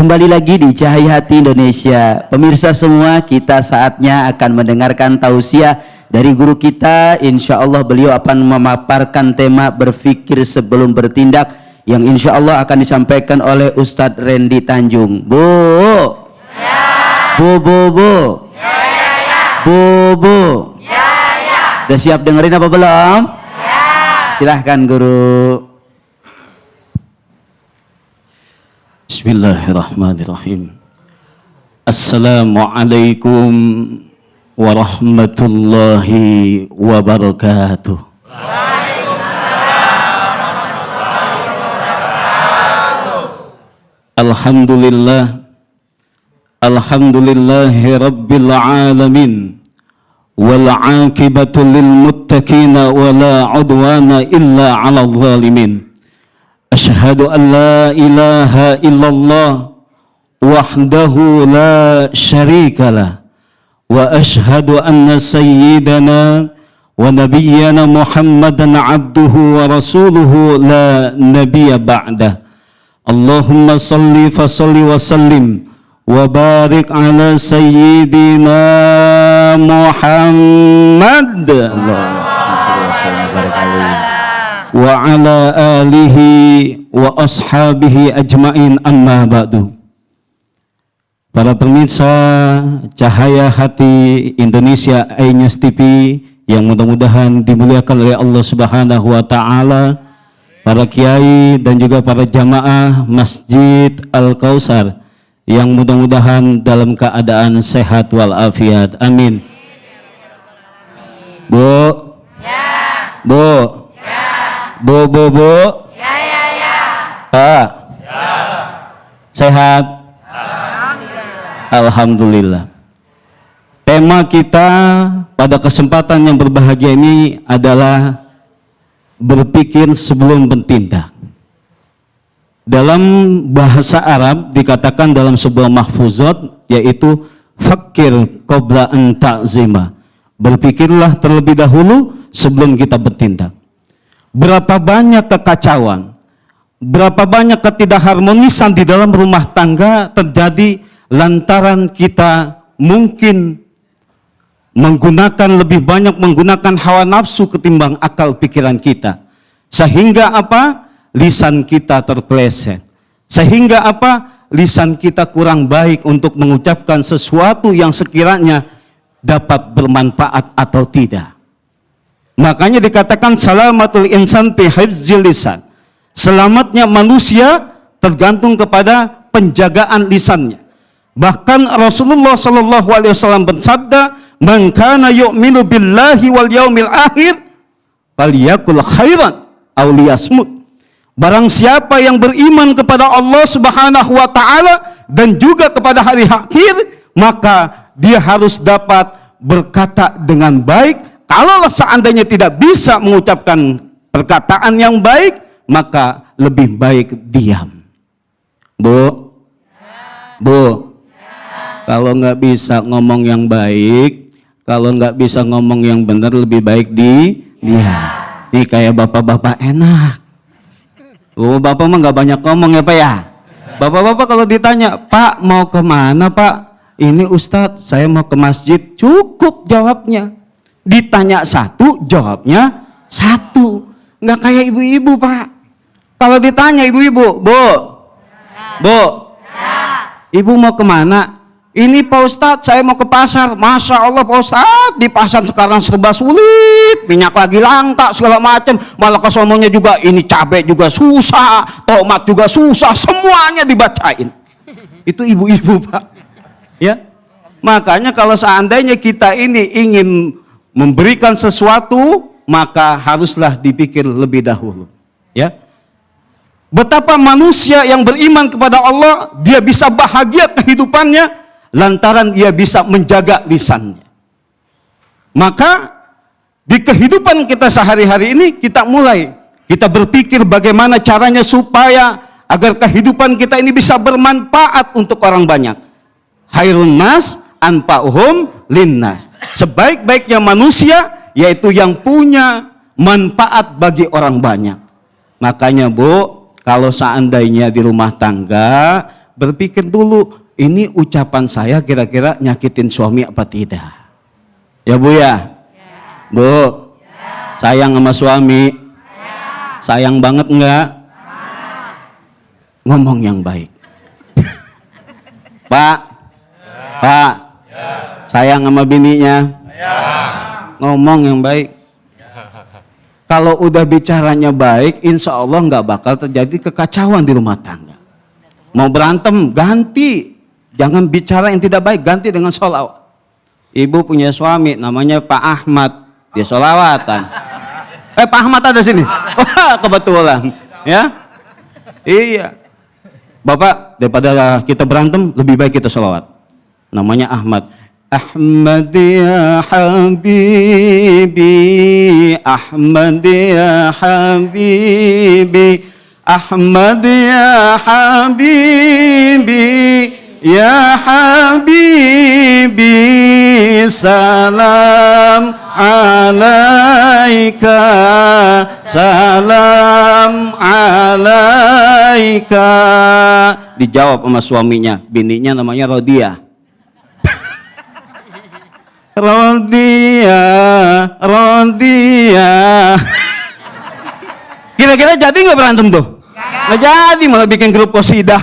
Kembali lagi di Cahaya Hati Indonesia. Pemirsa semua, kita saatnya akan mendengarkan tausiah dari guru kita. Insya Allah beliau akan memaparkan tema berpikir sebelum bertindak, yang insya Allah akan disampaikan oleh Ustadz Randy Tanjung. Bu, ya. Bu, ya, ya, ya. Bu, ya, ya. Udah siap dengerin apa belum? Ya. Silahkan guru. Bismillahirrahmanirrahim. Assalamualaikum warahmatullahi wabarakatuh. Alhamdulillah, alhamdulillahi rabbil alamin, wal aqibatu lil muttaqina wa la udwana illa 'alal zalimin. Asyhadu an la ilaha illallah wahdahu la syarikalah, wa asyhadu anna sayyidana wa nabiyyana Muhammadan abduhu wa rasuluhu la nabiyya ba'dah. Allahumma salli fa salli wa sallim wa barik ala sayyidina Muhammad wa ala alihi wa ashabihi ajma'in, amma ba'du. Para pemirsa Cahaya Hati Indonesia iNews TV yang mudah-mudahan dimuliakan oleh Allah Subhanahu wa taala, para kiai dan juga para jamaah Masjid Al-Kausar yang mudah-mudahan dalam keadaan sehat walafiat. Amin. Bu. Ya. Bu. Bu. Ya, ya, ya. Pak. Ya. Sehat? Alhamdulillah. Alhamdulillah. Tema kita pada kesempatan yang berbahagia ini adalah berpikir sebelum bertindak. Dalam bahasa Arab dikatakan dalam sebuah mahfuzat, yaitu fakir qabla an ta'zima. Berpikirlah terlebih dahulu sebelum kita bertindak. Berapa banyak kekacauan, berapa banyak ketidakharmonisan di dalam rumah tangga terjadi lantaran kita mungkin lebih banyak menggunakan hawa nafsu ketimbang akal pikiran kita. Sehingga apa? Lisan kita terpeleset. Sehingga apa? Lisan kita kurang baik untuk mengucapkan sesuatu yang sekiranya dapat bermanfaat atau tidak. Makanya dikatakan salamatul insan fi hifzil lisan. Selamatnya manusia tergantung kepada penjagaan lisannya. Bahkan Rasulullah sallallahu alaihi wasallam bersabda, "Man kana yu'minu billahi wal yaumil akhir falyakul khairan aw liyasmut." Barang siapa yang beriman kepada Allah Subhanahu wa taala dan juga kepada hari akhir, maka dia harus dapat berkata dengan baik. Kalau seandainya tidak bisa mengucapkan perkataan yang baik, maka lebih baik diam. Bu, Bu, kalau nggak bisa ngomong yang baik, kalau nggak bisa ngomong yang benar, lebih baik diam. Nih kayak bapak-bapak enak. Bapak mah nggak banyak ngomong ya Pak ya. Bapak-bapak kalau ditanya, Pak mau kemana Pak? Ini Ustadz, saya mau ke masjid. Cukup jawabnya. Ditanya satu, jawabnya satu. Nggak kayak ibu-ibu Pak. Kalau ditanya ibu-ibu, Bu, Ibu mau kemana? Ini Pak Ustadz, saya mau ke pasar. Masya Allah Pak Ustadz, di pasar sekarang serba sulit, minyak lagi langka segala macam. Malah kesononya juga ini cabai juga susah, tomat juga susah, semuanya dibacain. Itu ibu-ibu Pak. Ya, makanya kalau seandainya kita ini ingin memberikan sesuatu, maka haruslah dipikir lebih dahulu. Ya, betapa manusia yang beriman kepada Allah, dia bisa bahagia kehidupannya lantaran ia bisa menjaga lisannya. Maka di kehidupan kita sehari-hari ini kita berpikir bagaimana caranya supaya agar kehidupan kita ini bisa bermanfaat untuk orang banyak. Khairun nas anfa'uhum linnas. Sebaik-baiknya manusia yaitu yang punya manfaat bagi orang banyak. Makanya Bu, kalau seandainya di rumah tangga berpikir dulu, ini ucapan saya kira-kira nyakitin suami apa tidak? Ya Bu ya? Bu, sayang sama suami? Sayang banget enggak? Ngomong yang baik. Pak, sayang sama bininya? Ngomong yang baik. Kalau udah bicaranya baik, insya Allah nggak bakal terjadi kekacauan di rumah tangga. Mau berantem, ganti. Jangan bicara yang tidak baik, ganti dengan sholawat. Ibu punya suami, namanya Pak Ahmad. Dia sholawatan. Pak Ahmad ada sini? Wah, kebetulan. Ya, iya. Bapak, daripada kita berantem, lebih baik kita sholawat. Namanya Ahmad. Ahmad ya habibi, Ahmad ya habibi, Ahmad ya habibi, ya habibi, salam alaika, salam alaika. Dijawab sama suaminya, bininya namanya Rodia. Rodia. Kira-kira jadi nggak berantem tuh? Nggak jadi, malah bikin grup qasidah.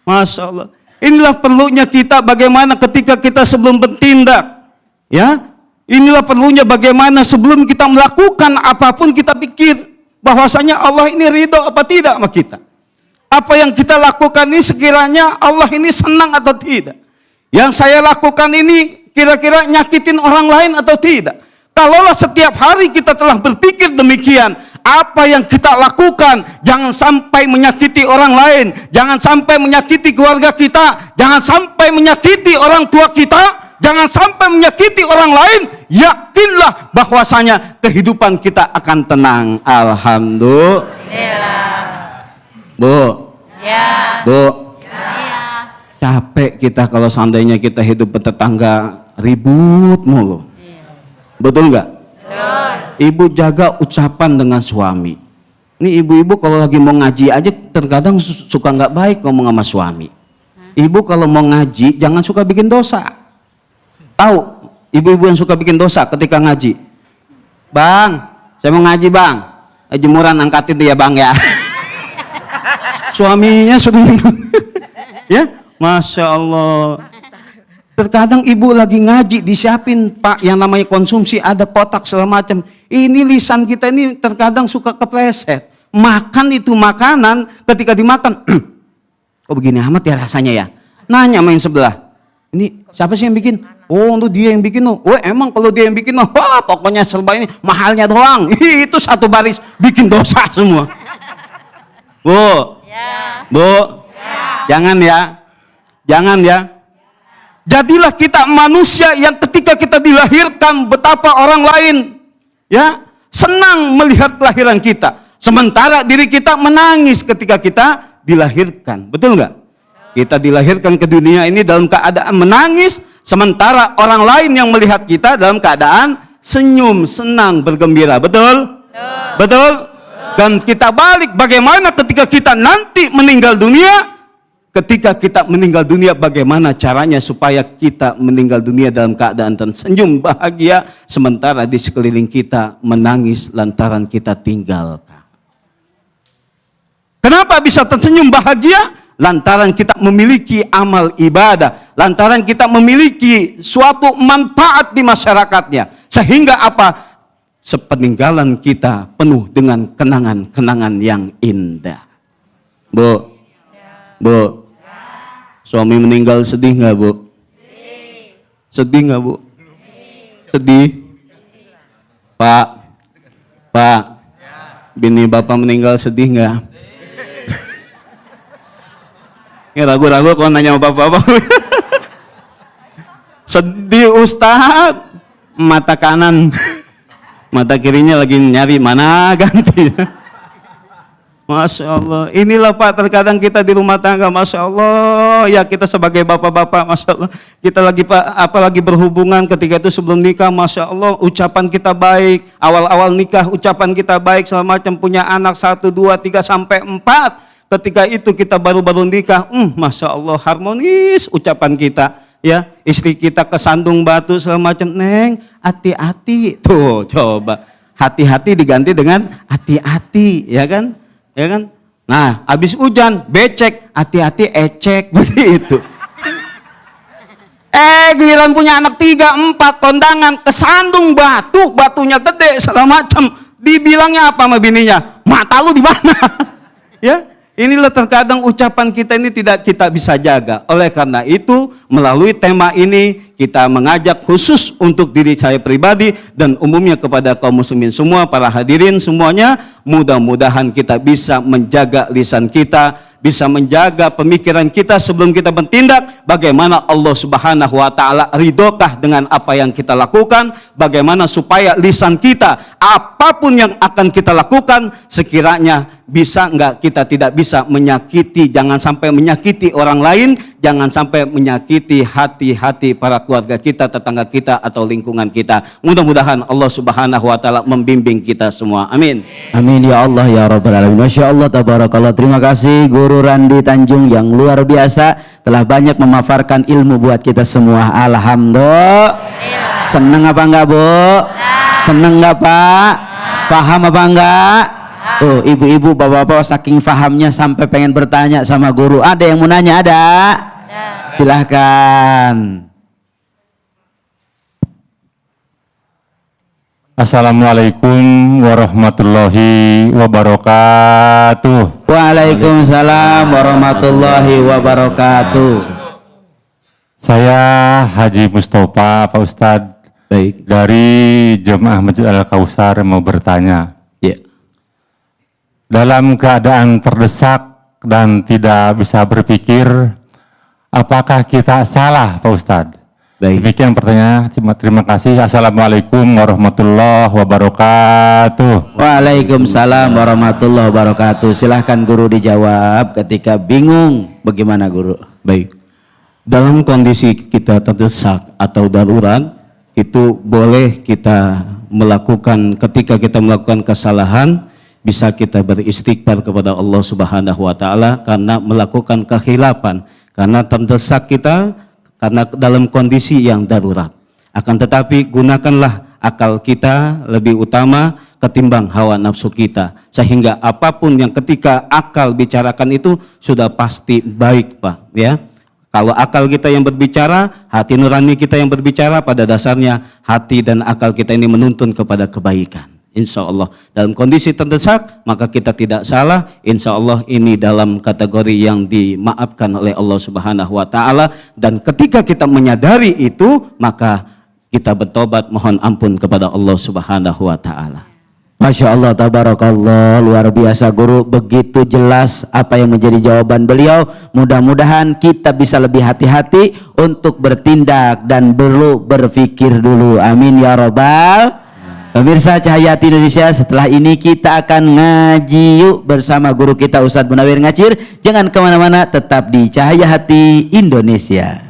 Masya Allah. Inilah perlunya kita bagaimana ketika kita sebelum bertindak. Ya, inilah perlunya bagaimana sebelum kita melakukan apapun kita pikir bahwasanya Allah ini ridho apa tidak sama kita. Apa yang kita lakukan ini sekiranya Allah ini senang atau tidak. Yang saya lakukan ini kira-kira nyakitin orang lain atau tidak. Kalaulah setiap hari kita telah berpikir demikian, apa yang kita lakukan jangan sampai menyakiti orang lain, jangan sampai menyakiti keluarga kita, jangan sampai menyakiti orang tua kita, jangan sampai menyakiti orang lain, yakinlah bahwasanya kehidupan kita akan tenang. Alhamdulillah. Bu. Ya. Bu. Capek kita kalau seandainya kita hidup bertetangga ribut mulu. Betul nggak? Betul. Ibu jaga ucapan dengan suami. Ini ibu-ibu kalau lagi mau ngaji aja terkadang suka nggak baik ngomong sama suami. Ibu kalau mau ngaji jangan suka bikin dosa. Tahu ibu-ibu yang suka bikin dosa ketika ngaji? Bang, saya mau ngaji bang. Jemuran angkatin tuh ya bang ya. Suaminya sudah ya. Masya Allah. Terkadang ibu lagi ngaji disiapin Pak yang namanya konsumsi, ada kotak segala macam. Ini lisan kita ini terkadang suka kepleset. Makan itu makanan, ketika dimakan, kok begini amat ya rasanya ya. Nanya sama yang sebelah, ini siapa sih yang bikin? Oh itu dia yang bikin. Oh emang kalau dia yang bikin, wah pokoknya serba ini mahalnya doang. Itu satu baris bikin dosa semua. Bu, Bu, jangan ya. Jangan ya. Jadilah kita manusia yang ketika kita dilahirkan betapa orang lain ya senang melihat kelahiran kita. Sementara diri kita menangis ketika kita dilahirkan. Betul nggak? Kita dilahirkan ke dunia ini dalam keadaan menangis, sementara orang lain yang melihat kita dalam keadaan senyum, senang, bergembira. Betul? Betul? Dan kita balik bagaimana ketika kita nanti meninggal dunia. Ketika kita meninggal dunia, bagaimana caranya supaya kita meninggal dunia dalam keadaan tersenyum bahagia, sementara di sekeliling kita menangis lantaran kita tinggalkan. Kenapa bisa tersenyum bahagia? Lantaran kita memiliki amal ibadah, lantaran kita memiliki suatu manfaat di masyarakatnya, sehingga apa? Sepeninggalan kita penuh dengan kenangan-kenangan yang indah. Bu, Bu. Suami meninggal sedih nggak Bu? Sedih nggak Bu? Sedih. Pak, bini Bapak meninggal sedih nggak? Ini ragu-ragu kalau nanya sama Bapak. Sedih Ustaz. Mata kanan, mata kirinya lagi nyari mana ganti. Masya Allah, inilah Pak terkadang kita di rumah tangga, Masya Allah, ya kita sebagai bapak-bapak, Masya Allah, kita lagi Pak, apalagi berhubungan ketika itu sebelum nikah, Masya Allah, ucapan kita baik, awal-awal nikah ucapan kita baik, segala macam, punya anak 1, 2, 3, sampai 4, ketika itu kita baru-baru nikah, Masya Allah harmonis ucapan kita, ya. Istri kita kesandung batu segala macam, Neng, hati-hati. Tuh, coba. Hati-hati diganti dengan hati-hati, ya kan? Ya kan? Nah, habis hujan, becek, hati-hati ecek, begitu. Giliran punya anak 3, 4, kondangan, kesandung batu, batunya gede, segala macam. Dibilangnya apa sama bininya? Mata lu di mana? Ya, inilah terkadang ucapan kita ini tidak kita bisa jaga. Oleh karena itu, melalui tema ini, kita mengajak khusus untuk diri saya pribadi dan umumnya kepada kaum muslimin semua, para hadirin semuanya, mudah-mudahan kita bisa menjaga lisan kita, bisa menjaga pemikiran kita sebelum kita bertindak. Bagaimana Allah Subhanahu wa Ta'ala ridhokah dengan apa yang kita lakukan, bagaimana supaya lisan kita, apapun yang akan kita lakukan, sekiranya bisa enggak kita tidak bisa menyakiti, jangan sampai menyakiti orang lain, jangan sampai menyakiti hati-hati para keluarga kita, tetangga kita, atau lingkungan kita. Mudah-mudahan Allah Subhanahu wa Ta'ala membimbing kita semua. Amin. Amin ya Allah ya Rabbal Alamin. Masya Allah, tabarakallah. Terima kasih Guru Randi Tanjung yang luar biasa, telah banyak memaparkan ilmu buat kita semua. Alhamdulillah. Seneng apa enggak, Bu? Seneng enggak, Pak? Paham apa enggak? Oh, ibu-ibu, bapak-bapak saking fahamnya sampai pengen bertanya sama guru. Ada yang mau nanya? Ada? Silahkan. Assalamualaikum warahmatullahi wabarakatuh. Waalaikumsalam warahmatullahi wabarakatuh. Saya Haji Mustafa, Pak Ustadz. Baik. Dari Jemaah Masjid Al-Kausar mau bertanya. Ya. Dalam keadaan terdesak dan tidak bisa berpikir, apakah kita salah, Pak Ustadz? Baik. Demikian pertanyaan. Terima kasih. Assalamualaikum warahmatullahi wabarakatuh. Waalaikumsalam warahmatullahi wabarakatuh. Silahkan guru dijawab ketika bingung. Bagaimana guru? Baik. Dalam kondisi kita terdesak atau darurat, itu boleh kita melakukan, ketika kita melakukan kesalahan, bisa kita beristighfar kepada Allah Subhanahu wa Ta'ala karena melakukan kekhilafan, karena terdesak kita, karena dalam kondisi yang darurat. Akan tetapi gunakanlah akal kita lebih utama ketimbang hawa nafsu kita, sehingga apapun yang ketika akal bicarakan itu sudah pasti baik, Pak, ya. Kalau akal kita yang berbicara, hati nurani kita yang berbicara, pada dasarnya hati dan akal kita ini menuntun kepada kebaikan. Insya Allah dalam kondisi terdesak, maka kita tidak salah. Insya Allah ini dalam kategori yang dimaafkan oleh Allah Subhanahu wa Ta'ala. Dan ketika kita menyadari itu, maka kita bertobat mohon ampun kepada Allah Subhanahu wa Ta'ala. Masya Allah, tabarakallah, luar biasa guru, begitu jelas apa yang menjadi jawaban beliau. Mudah-mudahan kita bisa lebih hati-hati untuk bertindak dan perlu berpikir dulu. Amin ya Rabbal. Pemirsa Cahayati Indonesia, setelah ini kita akan ngaji yuk bersama guru kita Ustadz Munawir Ngacir. Jangan kemana-mana, tetap di Cahaya Hati Indonesia.